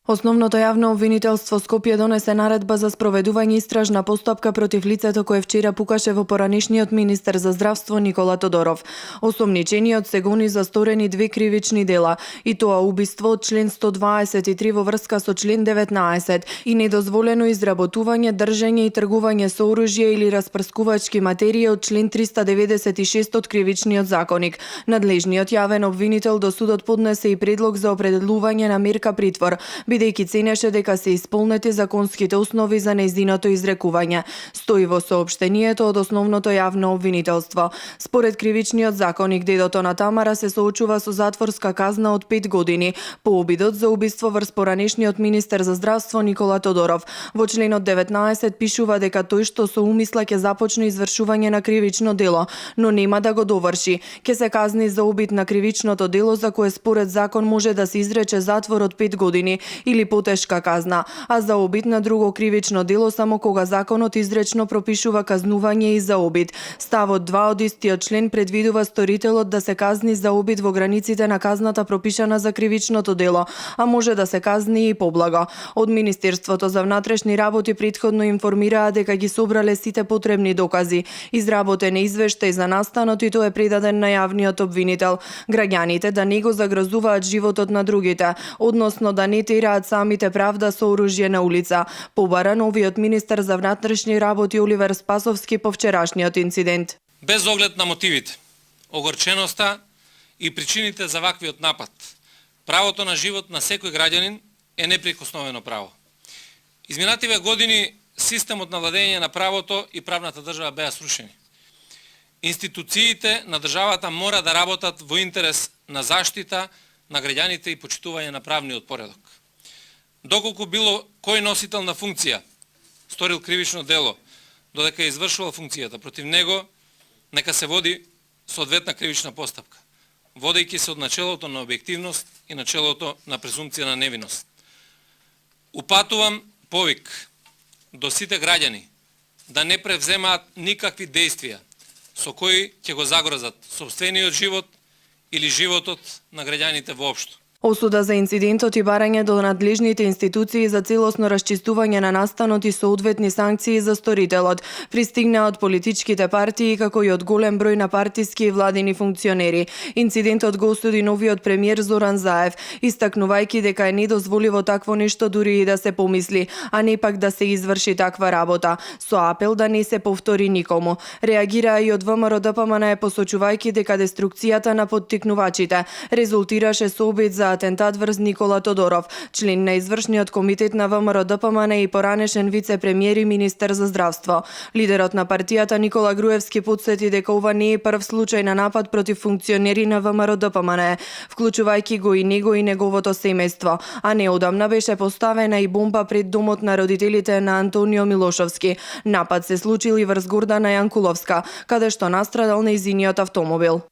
Основното јавно обвинителство Скопје донесе наредба за спроведување истражна постапка против лицето кое вчера пукаше во поранешниот министер за здравство Никола Тодоров. Осомничениот се гони за сторени две кривични дела, и тоа убиство од член 123 во врска со член 19 и недозволено изработување, држење и тргување со оружје или распрскувачки материи од член 396 од кривичниот законник. Надлежниот јавен обвинител до судот поднесе и предлог за определување на мерка притвор, бидејќи ценеше дека се исполнети законските основи за нејзиното изрекување, стои во соопштението од основното јавно обвинителство. Според кривичниот законник, дедото на Тамара се соочува со затворска казна од 5 години по обидот за убиство врз поранешниот министер за здравство Никола Тодоров. Во членот 19 пишува дека тој што со умисла ќе започне извршување на кривично дело, но нема да го доврши. Ќе се казни за обид на кривичното дело за кое според закон може да се изрече затвор од 5 години или потешка казна, а за обид на друго кривично дело само кога законот изречно пропишува казнување и за обид. Ставот 2 од истиот член предвидува сторителот да се казни за обид во границите на казната пропишана за кривичното дело, а може да се казни и поблаго. Од Министерството за внатрешни работи претходно информираа дека ги собрале сите потребни докази. Изработен е извештај за настанот и тој е предаден на јавниот обвинител. Граѓаните да не го загрозуваат животот на другите, односно да не тираат самите правда со оружје на улица, побара новиот министер за внатрешни работи Оливер Спасовски по вчерашниот инцидент. Без оглед на мотивите, огорченоста и причините за ваквиот напад, правото на живот на секој граѓанин е неприкосновено право. Изминативе години системот на владење на правото и правната држава беа срушени. Институциите на државата мора да работат во интерес на заштита на граѓаните и почитување на правниот поредок. Доколку било кој носител на функција сторил кривично дело, додека е извршувал функцијата против него, нека се води соодветна кривична постапка, водејќи се од начелото на објективност и начелото на презумпција на невиност. Упатувам повик до сите граѓани да не превземаат никакви действија со кои ќе го загрозат сопствениот живот или животот на граѓаните воопшто. Осуда за инцидентот и барање до надлежните институции за целосно расчистување на настанот и соодветни санкции за сторителот пристигна од политичките партии како и од голем број на партиски и владини функционери. Инцидентот го осуди новиот премиер Зоран Заев, истакнувајќи дека е недозволиво такво нешто дури и да се помисли, а не пак да се изврши таква работа, со апел да не се повтори никому. Реагираа и од ВМРО-ДПМН посочувајќи дека деструкцијата на поттикнувачите резултираше со обид за атентат врз Никола Тодоров, член на извршниот комитет на ВМРО-ДПМН и поранешен вице-премиер и министер за здравство. Лидерот на партијата Никола Груевски потсети дека ова не е прв случај на напад против функционери на ВМРО-ДПМН, вклучувајќи го и него и неговото семејство, а неодамна беше поставена и бомба пред домот на родителите на Антонио Милошовски. Напад се случил и врз Гордана Јанкуловска, каде што настрадал нејзиниот автомобил.